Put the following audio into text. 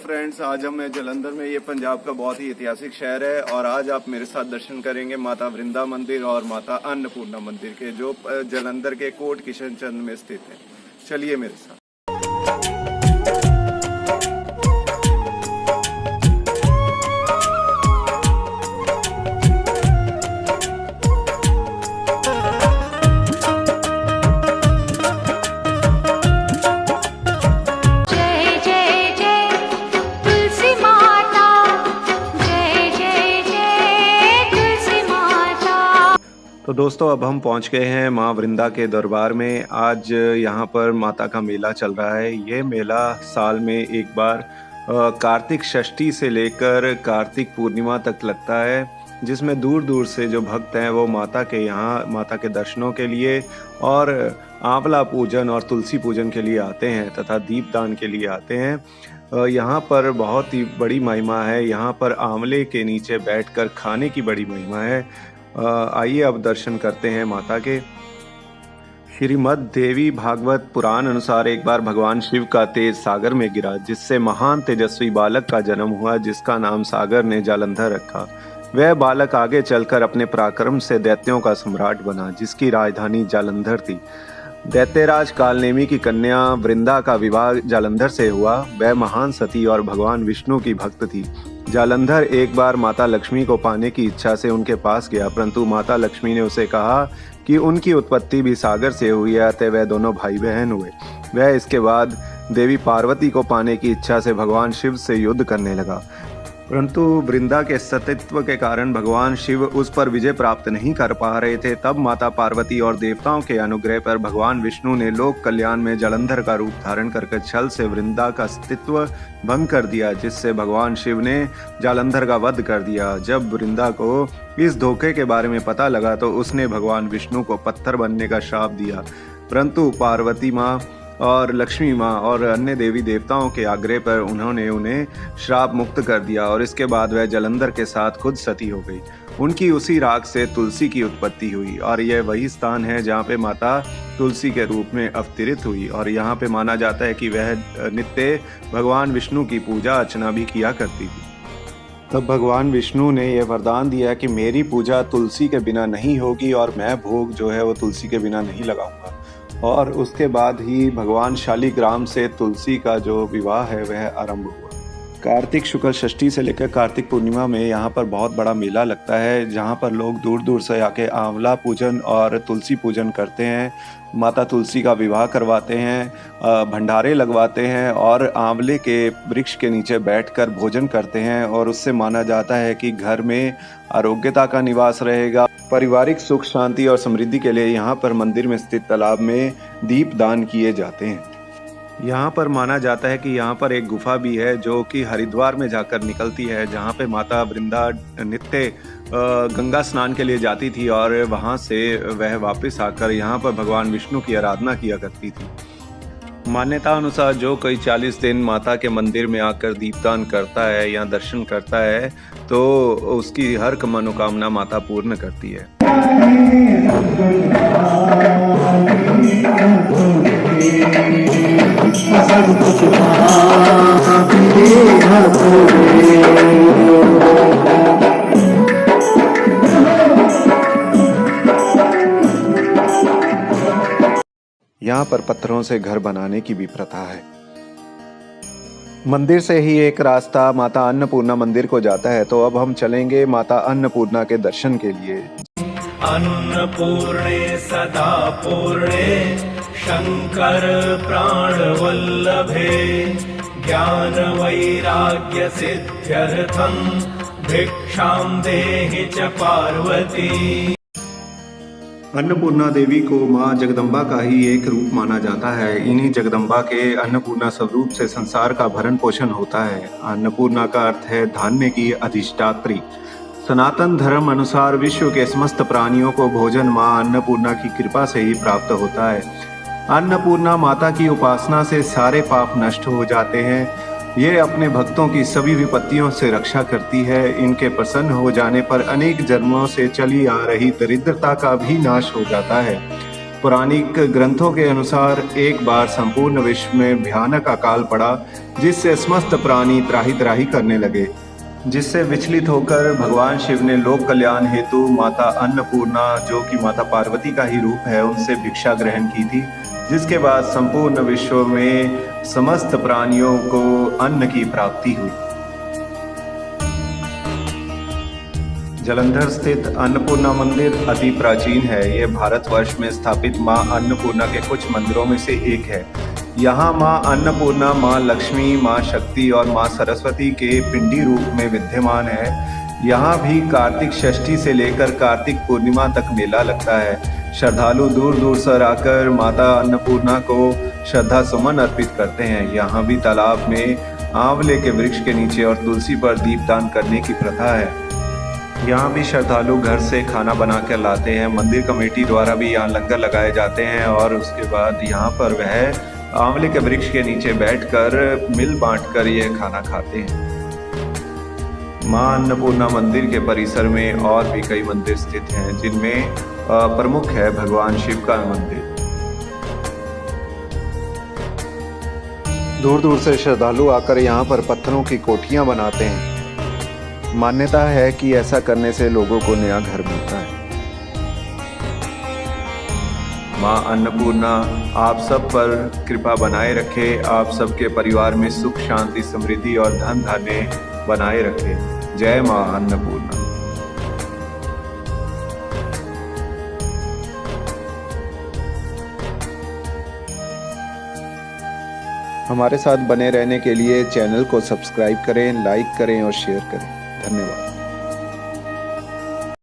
Friends, आज हम हैं जलंधर में। ये पंजाब का बहुत ही ऐतिहासिक शहर है और आज आप मेरे साथ दर्शन करेंगे माता वृंदा मंदिर और माता अन्नपूर्णा मंदिर के, जो जलंधर के कोट किशन चंद में स्थित है। चलिए मेरे साथ। तो दोस्तों, अब हम पहुंच गए हैं माँ वृंदा के दरबार में। आज यहाँ पर माता का मेला चल रहा है। ये मेला साल में एक बार कार्तिक षष्ठी से लेकर कार्तिक पूर्णिमा तक लगता है, जिसमें दूर दूर से जो भक्त हैं वो माता के दर्शनों के लिए और आंवला पूजन और तुलसी पूजन के लिए आते हैं तथा दीपदान के लिए आते हैं। यहाँ पर बहुत ही बड़ी महिमा है। यहाँ पर आंवले के नीचे बैठकर खाने की बड़ी महिमा है। आइए अब दर्शन करते हैं माता के। श्रीमद् देवी भागवत पुराण अनुसार एक बार भगवान शिव का तेज सागर में गिरा, जिससे महान तेजस्वी बालक का जन्म हुआ, जिसका नाम सागर ने जालंधर रखा। वह बालक आगे चलकर अपने पराक्रम से दैत्यों का सम्राट बना, जिसकी राजधानी जालंधर थी। दैत्यराज कालनेमी की कन्या वृंदा का विवाह जालंधर से हुआ। वह महान सती और भगवान विष्णु की भक्त थी। जालंधर एक बार माता लक्ष्मी को पाने की इच्छा से उनके पास गया, परंतु माता लक्ष्मी ने उसे कहा कि उनकी उत्पत्ति भी सागर से हुई है, अतः वह दोनों भाई बहन हुए। वह इसके बाद देवी पार्वती को पाने की इच्छा से भगवान शिव से युद्ध करने लगा, परंतु वृंदा के सतीत्व के कारण भगवान शिव उस पर विजय प्राप्त नहीं कर पा रहे थे। तब माता पार्वती और देवताओं के अनुग्रह पर भगवान विष्णु ने लोक कल्याण में जालंधर का रूप धारण करके छल से वृंदा का अस्तित्व भंग कर दिया, जिससे भगवान शिव ने जालंधर का वध कर दिया। जब वृंदा को इस धोखे के बारे में पता लगा तो उसने भगवान विष्णु को पत्थर बनने का श्राप दिया, परंतु पार्वती माँ और लक्ष्मी माँ और अन्य देवी देवताओं के आग्रह पर उन्होंने उन्हें श्राप मुक्त कर दिया और इसके बाद वह जालंधर के साथ खुद सती हो गई। उनकी उसी राख से तुलसी की उत्पत्ति हुई और यह वही स्थान है जहाँ पे माता तुलसी के रूप में अवतरित हुई। और यहाँ पे माना जाता है कि वह नित्य भगवान विष्णु की पूजा अर्चना भी किया करती थी। तब भगवान विष्णु ने यह वरदान दिया कि मेरी पूजा तुलसी के बिना नहीं होगी और मैं भोग जो है वो तुलसी के बिना नहीं लगाऊंगा। और उसके बाद ही भगवान शालिग्राम से तुलसी का जो विवाह है वह आरंभ हुआ। कार्तिक शुक्ल षष्ठी से लेकर कार्तिक पूर्णिमा में यहाँ पर बहुत बड़ा मेला लगता है, जहाँ पर लोग दूर दूर से आके आंवला पूजन और तुलसी पूजन करते हैं, माता तुलसी का विवाह करवाते हैं, भंडारे लगवाते हैं और आंवले के वृक्ष के नीचे बैठकर भोजन करते हैं। और उससे माना जाता है कि घर में आरोग्यता का निवास रहेगा। पारिवारिक सुख शांति और समृद्धि के लिए यहाँ पर मंदिर में स्थित तालाब में दीप दान किए जाते हैं। यहाँ पर माना जाता है कि यहाँ पर एक गुफा भी है जो कि हरिद्वार में जाकर निकलती है, जहाँ पे माता वृंदा नित्य गंगा स्नान के लिए जाती थी और वहाँ से वह वापस आकर यहाँ पर भगवान विष्णु की आराधना किया करती थी। मान्यता अनुसार जो कोई 40 दिन माता के मंदिर में आकर दीपदान करता है या दर्शन करता है तो उसकी हर मनोकामना माता पूर्ण करती है। यहाँ पर पत्थरों से घर बनाने की भी प्रथा है। मंदिर से ही एक रास्ता माता अन्नपूर्णा मंदिर को जाता है, तो अब हम चलेंगे माता अन्नपूर्णा के दर्शन के लिए। अन्नपूर्णे सदा पूर्णे शंकर प्राण वल्लभे ज्ञान वैराग्य सिद्ध्यर्थम भिक्षाम देहि च पार्वती। अन्नपूर्णा देवी को माँ जगदम्बा का ही एक रूप माना जाता है। इन्हीं जगदम्बा के अन्नपूर्णा स्वरूप से संसार का भरण पोषण होता है। अन्नपूर्णा का अर्थ है धान्य की अधिष्ठात्री। सनातन धर्म अनुसार विश्व के समस्त प्राणियों को भोजन माँ अन्नपूर्णा की कृपा से ही प्राप्त होता है। अन्नपूर्णा माता की उपासना से सारे पाप नष्ट हो जाते हैं। ये अपने भक्तों की सभी विपत्तियों से रक्षा करती है। इनके प्रसन्न हो जाने पर अनेक जन्मों से चली आ रही दरिद्रता का भी नाश हो जाता है। पौराणिक ग्रंथों के अनुसार एक बार संपूर्ण विश्व में भयानक अकाल पड़ा, जिससे समस्त प्राणी त्राही त्राही करने लगे, जिससे विचलित होकर भगवान शिव ने लोक कल्याण हेतु माता अन्नपूर्णा, जो कि माता पार्वती का ही रूप है, उनसे भिक्षा ग्रहण की थी, जिसके बाद संपूर्ण विश्व में समस्त प्राणियों को अन्न की प्राप्ति हुई। जलंधर स्थित अन्नपूर्णा मंदिर अति प्राचीन है। यह भारतवर्ष में स्थापित मां अन्नपूर्णा के कुछ मंदिरों में से एक है। यहाँ मां अन्नपूर्णा, मां लक्ष्मी, मां शक्ति और मां सरस्वती के पिंडी रूप में विद्यमान है। यहाँ भी कार्तिक षष्ठी से लेकर कार्तिक पूर्णिमा तक मेला लगता है। श्रद्धालु दूर दूर से आकर माता अन्नपूर्णा को श्रद्धा सुमन अर्पित करते हैं। यहाँ भी तालाब में आंवले के वृक्ष के नीचे और तुलसी पर दीपदान करने की प्रथा है। यहाँ भी श्रद्धालु घर से खाना बना कर लाते हैं। मंदिर कमेटी द्वारा भी यहाँ लंगर लगाए जाते हैं और उसके बाद यहाँ पर वह आंवले के वृक्ष के नीचे बैठकर मिल बांटकर यह खाना खाते हैं। मां अन्नपूर्णा मंदिर के परिसर में और भी कई मंदिर स्थित हैं, जिनमें प्रमुख है भगवान शिव का मंदिर। दूर दूर से श्रद्धालु आकर यहाँ पर पत्थरों की कोठियां बनाते हैं। मान्यता है कि ऐसा करने से लोगों को नया घर मिलता है। मां अन्नपूर्णा आप सब पर कृपा बनाए रखे, आप सबके परिवार में सुख, शांति, समृद्धि और धन धान्य बनाए रखे। जय मां अन्नपूर्णा। हमारे साथ बने रहने के लिए चैनल को सब्सक्राइब करें, लाइक करें और शेयर करें। धन्यवाद।